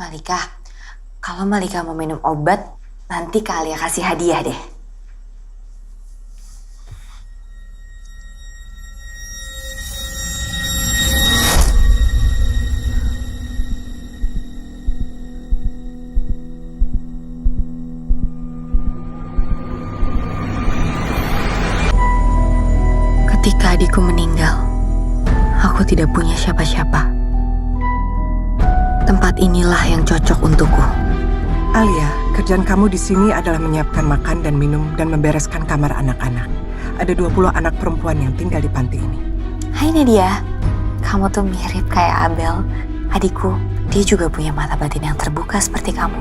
Malika. Kalau Malika mau minum obat, nanti Kak Alia kasih hadiah deh. Ketika adikku meninggal, aku tidak punya siapa-siapa. Tempat inilah yang cocok untukku. Alia, kerjaan kamu di sini adalah menyiapkan makan dan minum dan membereskan kamar anak-anak. Ada 20 anak perempuan yang tinggal di panti ini. Hai Nadia, kamu tuh mirip kayak Abel, adikku. Dia juga punya mata batin yang terbuka seperti kamu.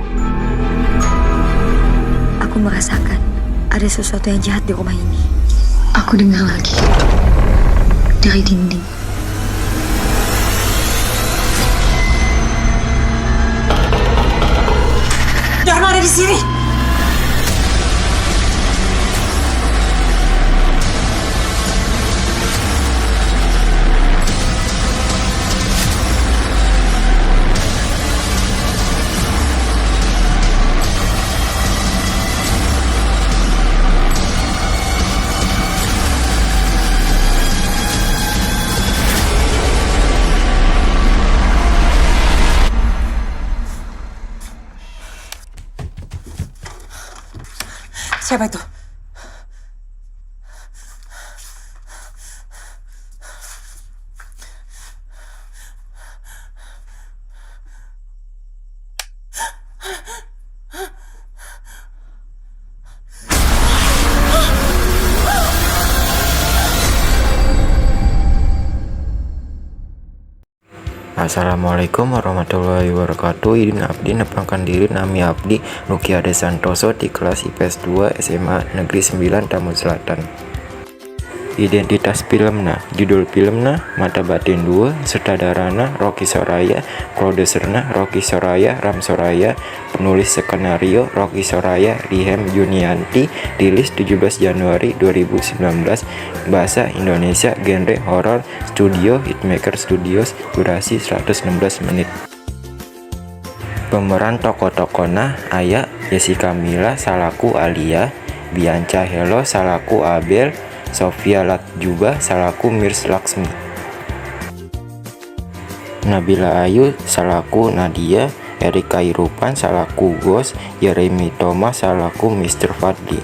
Aku merasakan ada sesuatu yang jahat di rumah ini. Aku dengar lagi dari dinding. Jangan ada di sini. Siapa itu? Assalamualaikum warahmatullahi wabarakatuh. Idin abdi nepangkan diri nami abdi Nukiade Santoso di kelas IPS 2 SMA Negeri 9 Tambun Selatan. Identitas filmna, judul filmna Mata Batin 2, sutradarana Rocky Soraya, produserna Rocky Soraya, Ram Soraya, penulis skenario Rocky Soraya, Rihem Junianti, rilis 17 Januari 2019, bahasa Indonesia, genre horor, studio Hitmaker Studios, durasi 116 menit. Pemeran tokoh-tokohna aya Jessica Mila salaku Alia, Bianca Hello salaku Abel, Sofia Latjuba salaku Mirs Laksmi, Nabila Ayu salaku Nadia, Erika Irupan salaku Gos, Jeremy Thomas salaku Mr. Fadli.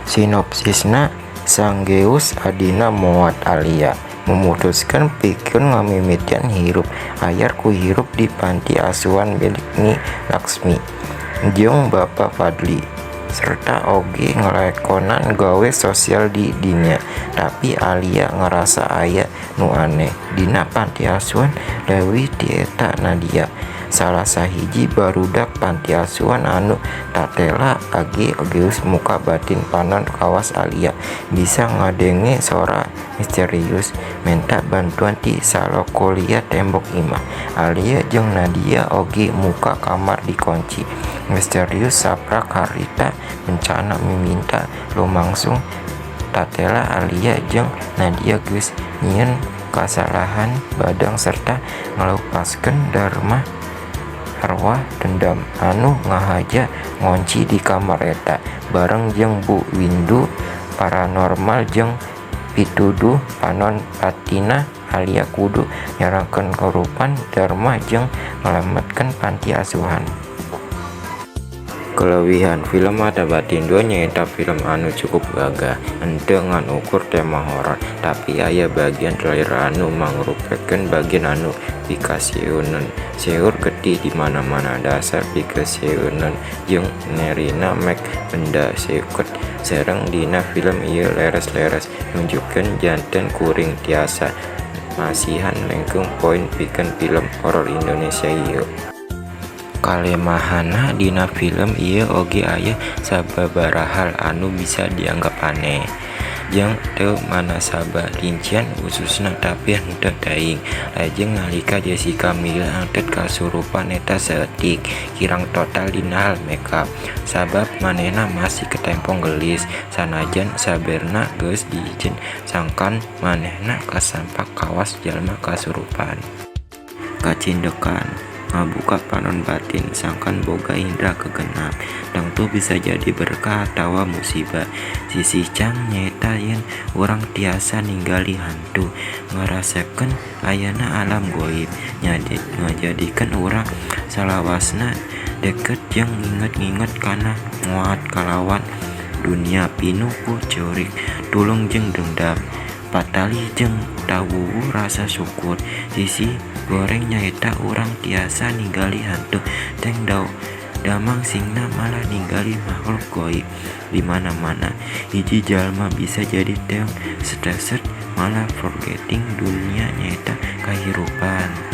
Sinopsisna, Sanggeus Adina Moat Alia memutuskan pikir ngamimitian hirup ayar ku hirup di panti asuhan milik Ni Laksmi jeung Bapak Fadli, serta oge ngelekonan gawe sosial di dinya. Tapi Alia ngerasa aya nu aneh dina panti asuhan Dewi tieta Nadia, salah sahiji barudak panti asuhan anu tatela geus muka batin panon kawas Alia bisa ngadenge sora misterius minta bantuan ti salokolia tembok imah. Alia jeung Nadia oge muka kamar dikunci misterius saprak harita bencana meminta lumangsung tatela Alia jeung Nadia geus nyieun kasalahan badang serta ngelupaskeun dharma arwah dendam anu ngahaja ngunci di kamar eta bareng jeung Bu Windu paranormal jeung pituduh panon patina Alia kudu nyerahkeun kerupan dharma jeung ngelametkeun panti asuhan. Kelebihan film Mata Batin 2 nyaeta film anu cukup gagah henteu ngan ukur tema horor, tapi aya bagian trailer anu mangrupekeun bagian anu pikasieun seueur getih di mana-mana dasar pikasieun jeung nerina mek benda seukeut sareng dina film ieu leres-leres nunjukkeun janten kuring tiasa masihan lengkung poin pikeun film horor Indonesia ieu. Kalemahana dina film ieu oge aya sababaraha hal anu bisa dianggap aneh jeung teu manasaba rincian khususna, tapi henteu daing lajeng nalika Jessica Mila angtet kasurupan eta seetik kirang total dina hal makeup sabab manehna masih ketempong gelis sanajan saberna geus diijen sangkan manehna kasampak kawas jalma kasurupan. Kacindekan ngabuka panon batin sangkan boga indra kegenap tangtu bisa jadi berkah tawa musibah sisi cang nyeta yen orang tiasa ninggali hantu ngarasakeun ayana alam goib ngajadikan orang salawasna deket jeung nginget-nginget kana nguat kalawan dunia pinuh ku ceurik tulung jeung dendam patali jeung tawu rasa syukur sisi goreng nyaeta orang tiasa ninggali hantu teng damang singna malah ninggali makhluk goib di mana-mana hiji jalma bisa jadi teong streset malah forgetting dunia nyaeta kahirupan.